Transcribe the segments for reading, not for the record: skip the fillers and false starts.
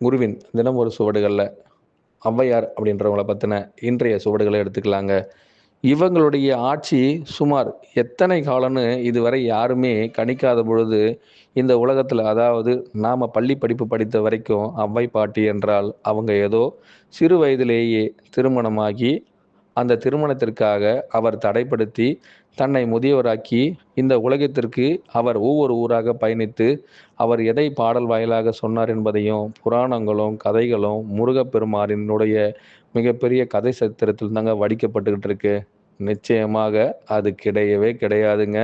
குருவின் தினம் ஒரு சுவடுகளில் ஔவையார் அப்படின்றவங்கள பற்றின இன்றைய சுவடுகளை எடுத்துக்கலாங்க. இவங்களுடைய ஆட்சி சுமார் எத்தனை காலம்னு இதுவரை யாருமே கணிக்காத பொழுது, இந்த உலகத்தில் அதாவது நாம் பள்ளி படிப்பு படித்த வரைக்கும் ஔவை பாட்டி என்றால் அவங்க ஏதோ சிறு வயதிலேயே திருமணமாகி அந்த திருமணத்திற்காக அவர் தடைப்படுத்தி தன்னை முதியவராக்கி இந்த உலகத்திற்கு அவர் ஒவ்வொரு ஊராக பயணித்து அவர் எதை பாடல் வாயிலாக சொன்னார் என்பதையும் புராணங்களும் கதைகளும் முருகப்பெருமானினுடைய மிகப்பெரிய கதை சத்திரத்தில் தாங்க வடிக்கப்பட்டுக்கிட்டு இருக்கு. நிச்சயமாக அது கிடையவே கிடையாதுங்க.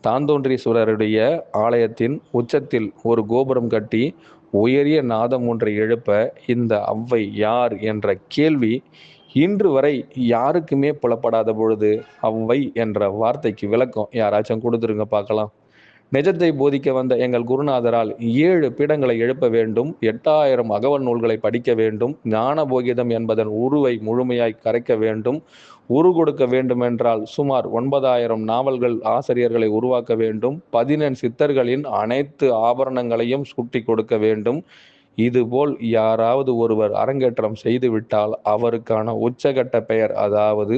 தாந்தோன்றீஸ்வரருடைய ஆலயத்தின் உச்சத்தில் ஒரு கோபுரம் கட்டி உயரிய நாதம் ஒன்றை எழுப்ப இந்த ஔவை யார் என்ற கேள்வி இன்று வரை யாருக்குமே புலப்படாத பொழுது ஔவை என்ற வார்த்தைக்கு விளக்கம் யாராச்சும் கொடுத்துருங்க பார்க்கலாம். நிஜத்தை போதிக்க வந்த எங்கள் குருநாதரால் 7 பீடங்களை எழுப்ப வேண்டும், 8000 அகவல் நூல்களை படிக்க வேண்டும், ஞான போகிதம் என்பதன் உருவை முழுமையாய் கரைக்க வேண்டும், உரு கொடுக்க வேண்டுமென்றால் சுமார் 9000 நாவல்கள் ஆசிரியர்களை உருவாக்க வேண்டும், 14 சித்தர்களின் அனைத்து ஆபரணங்களையும் சூட்டி கொடுக்க வேண்டும். இதுபோல் யாராவது ஒருவர் அரங்கேற்றம் செய்துவிட்டால் அவருக்கான உச்சகட்ட பெயர், அதாவது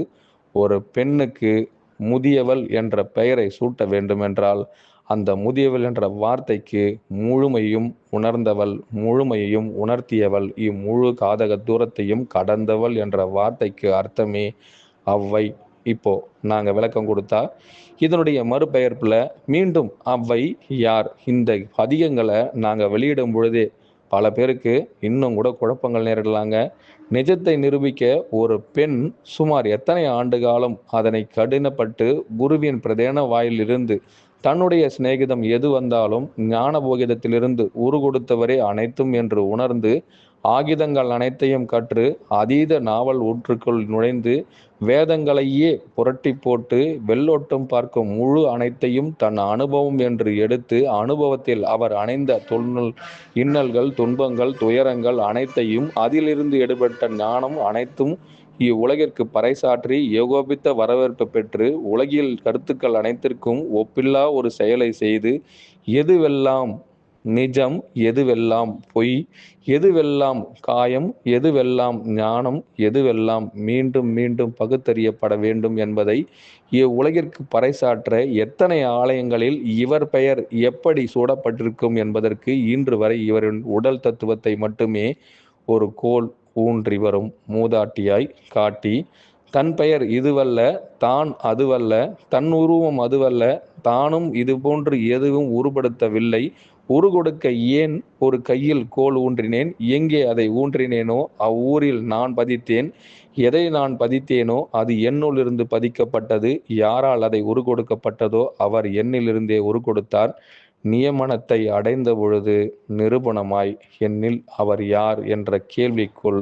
ஒரு பெண்ணுக்கு முதியவள் என்ற பெயரை சூட்ட வேண்டுமென்றால் அந்த முதியவள் என்ற வார்த்தைக்கு முழுமையும் உணர்ந்தவள், முழுமையையும் உணர்த்தியவள், இம்முழு காதக தூரத்தையும் கடந்தவள் என்ற வார்த்தைக்கு அர்த்தமே ஔவை. இப்போ நாங்கள் விளக்கம் கொடுத்தா இதனுடைய மறுபெயர்ப்பில் மீண்டும் ஔவை யார், இந்த பதிகங்களை நாங்கள் வெளியிடும் பொழுதே பல பேருக்கு இன்னும் கூட குழப்பங்கள் நேரிடலாங்க. நிஜத்தை நிரூபிக்க ஒரு பெண் சுமார் எத்தனை ஆண்டு காலம் அதனை கடினப்பட்டு குருவின் பிரதேன வாயிலிருந்து தன்னுடைய சிநேகிதம் எது வந்தாலும் ஞான போகிதத்திலிருந்து உரு கொடுத்தவரே அனைத்தும் என்று உணர்ந்து ஆகிதங்கள் அனைத்தையும் கற்று அதீத நாவல் ஊற்றுக்குள் நுழைந்து வேதங்களையே புரட்டி போட்டு வெள்ளோட்டம் பார்க்கும் முழு அனைத்தையும் தன் அனுபவம் என்று எடுத்து அனுபவத்தில் அவர் அணைந்த இன்னல்கள் துன்பங்கள் துயரங்கள் அனைத்தையும் அதிலிருந்து எடுபட்ட ஞானம் அனைத்தும் இவ்வுலகிற்கு பறைசாற்றி ஏகோபித்த வரவேற்பு பெற்று உலகில் கருத்துக்கள் அனைத்திற்கும் ஒப்பில்லா ஒரு செயலை செய்து எதுவெல்லாம் நிஜம், எதுவெல்லாம் பொய், எதுவெல்லாம் காயம், எதுவெல்லாம் ஞானம், எதுவெல்லாம் மீண்டும் மீண்டும் பகுத்தறியப்பட வேண்டும் என்பதை இவ்வுலகிற்கு பறைசாற்ற எத்தனை ஆலயங்களில் இவர் பெயர் எப்படி சூடப்பட்டிருக்கும் என்பதற்கு இன்று வரை இவரின் உடல் தத்துவத்தை மட்டுமே ஒரு கோல் ஊன்றி வரும் மூதாட்டியாய் காட்டி தன் பெயர் இதுவல்ல, தான் அதுவல்ல, தன் உருவம் அதுவல்ல, தானும் இது போன்று எதுவும் உருப்படுத்தவில்லை, உரு கொடுக்க ஏன் ஒரு கையில் கோல் ஊன்றினேன், எங்கே அதை ஊன்றினேனோ அவ்வூரில் நான் பதித்தேன், எதை நான் பதித்தேனோ அது என்னுள்ளிருந்து பதிக்கப்பட்டது, யாரால் அதை உரு கொடுக்கப்பட்டதோ அவர் என்னிலிருந்தே உரு கொடுத்தார். நியமனத்தை அடைந்த பொழுது நிரூபணமாய் என்னில் அவர் யார் என்ற கேள்விக்குள்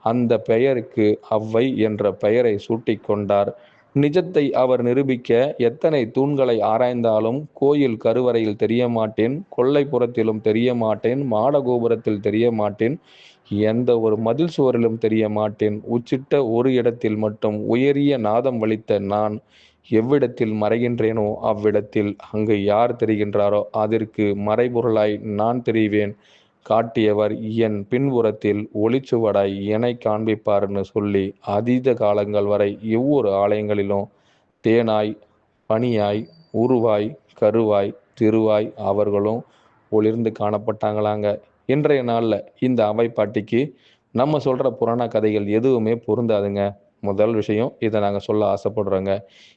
அந்த பெயருக்கு ஔவை என்ற பெயரை சூட்டிக்கொண்டார். நிஜத்தை அவர் நிரூபிக்க எத்தனை தூண்களை ஆராய்ந்தாலும் கோயில் கருவறையில் தெரிய மாட்டேன், கொல்லைப்புறத்திலும் தெரிய மாட்டேன், மாடகோபுரத்தில் தெரிய மாட்டேன், எந்த ஒரு மதில் சுவரிலும் தெரிய மாட்டேன், உச்சிட்ட ஒரு இடத்தில் மட்டும் உயரிய நாதம் வலித்த நான் எவ்விடத்தில் மறைகின்றேனோ அவ்விடத்தில் அங்கு யார் தெரிகின்றாரோ அதற்கு மறைபொருளாய் நான் தெரிவேன், காட்டியவர் என் பின்புறத்தில் ஒளிச்சுவடாய் எனை காண்பிப்பார்னு சொல்லி அதீத காலங்கள் வரை ஒவ்வொரு ஆலயங்களிலும் தேனாய் பனியாய் உருவாய் கருவாய் திருவாய் அவர்களும் ஒளிர்ந்து காணப்பட்டாங்களாங்க. இன்றைய நாளில் இந்த ஔவை பாட்டிக்கு நம்ம சொல்கிற புராண கதைகள் எதுவுமே பொருந்தாதுங்க. முதல் விஷயம் இதை நாங்கள் சொல்ல ஆசைப்படுறோங்க.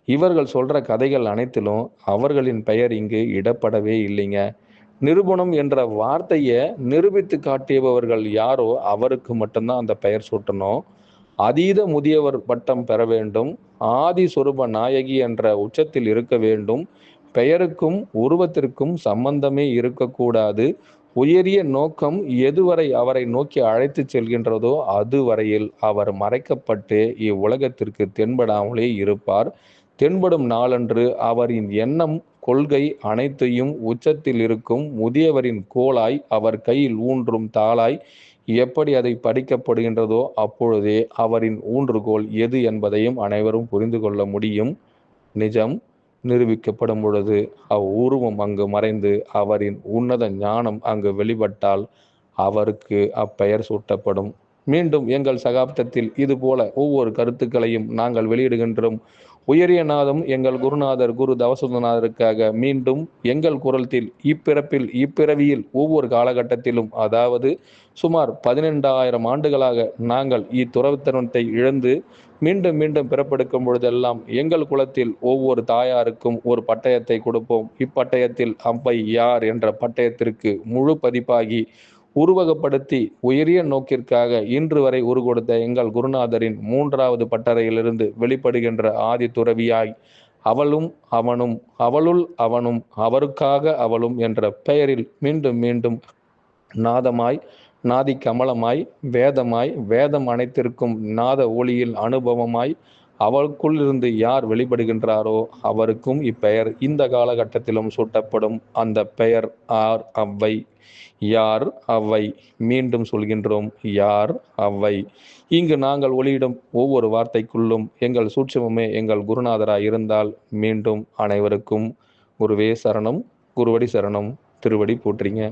இவர்கள் சொல்கிற கதைகள் அனைத்திலும் அவர்களின் பெயர் இங்கு இடப்படவே இல்லைங்க. நிரூபணம் என்ற வார்த்தையை நிரூபித்து காட்டியவர்கள் யாரோ அவருக்கு மட்டும்தான் அந்த பெயர் சூட்டணும். அதீத முதியவர் பட்டம் பெற வேண்டும், ஆதி சொரூப நாயகி என்ற உச்சத்தில் இருக்க வேண்டும், பெயருக்கும் உருவத்திற்கும் சம்பந்தமே இருக்கக்கூடாது, உயரிய நோக்கம் எதுவரை அவரை நோக்கி அழைத்து செல்கின்றதோ அதுவரையில் அவர் மறைக்கப்பட்டு இவ்வுலகத்திற்கு தென்படாமலே இருப்பார். தென்படும் நாளன்று அவரின் எண்ணம் கொள்கை அனைத்தையும் உச்சத்தில் இருக்கும் முதியவரின் கோலாய் அவர் கையில் ஊன்றும் தாளாய் எப்படி அதை படிக்கப்படுகின்றதோ அப்பொழுதே அவரின் ஊன்றுகோல் எது என்பதையும் அனைவரும் புரிந்து கொள்ள முடியும். நிஜம் நிரூபிக்கப்படும் பொழுது அவ்வுருவம் அங்கு மறைந்து அவரின் உன்னத ஞானம் அங்கு வெளிப்பட்டால் அவருக்கு அப்பெயர் சூட்டப்படும். மீண்டும் எங்கள் சகாப்தத்தில் இதுபோல ஒவ்வொரு கருத்துக்களையும் நாங்கள் வெளியிடுகின்றோம். உயரிய நாதம் எங்கள் குருநாதர் குரு தவசுதநாதருக்காக மீண்டும் எங்கள் குரல்த்தில் இப்பிறப்பில் இப்பிறவியில் ஒவ்வொரு காலகட்டத்திலும், அதாவது சுமார் 12,000 ஆண்டுகளாக நாங்கள் இத்துறவித்தனத்தை இழந்து மீண்டும் மீண்டும் பிறப்பெடுக்கும் பொழுதெல்லாம் எங்கள் குலத்தில் ஒவ்வொரு தாயாருக்கும் ஒரு பட்டயத்தை கொடுப்போம். இப்பட்டயத்தில் அவ்வை யார் என்ற பட்டயத்திற்கு முழு பதிப்பாகி உருவகப்படுத்தி உயரிய நோக்கிற்காக இன்று வரை உருகொடுத்த எங்கள் குருநாதரின் 3வது பட்டறையிலிருந்து வெளிப்படுகின்ற ஆதி துறவியாய் அவளும் அவனும் அவளுள் அவனும் அவருக்காக அவளும் என்ற பெயரில் மீண்டும் மீண்டும் நாதமாய் நாதி கமலமாய் வேதமாய் வேதம் அனைத்திற்கும் நாத ஒளியில் அனுபவமாய் அவளுக்குள் இருந்து யார் வெளிப்படுகின்றாரோ அவருக்கும் இப்பெயர் இந்த காலகட்டத்திலும் சூட்டப்படும். அந்த பெயர் ஆர் அவ்வை. யார் அவ்வை? மீண்டும் சொல்கின்றோம், யார் அவ்வை? இங்கு நாங்கள் ஒளியிடும் ஒவ்வொரு வார்த்தைக்குள்ளும் எங்கள் சூட்சுமமே எங்கள் குருநாதராய் இருந்தால் மீண்டும் அனைவருக்கும் குருவே சரணம், குருவடி சரணம், திருவடி போற்றிங்க.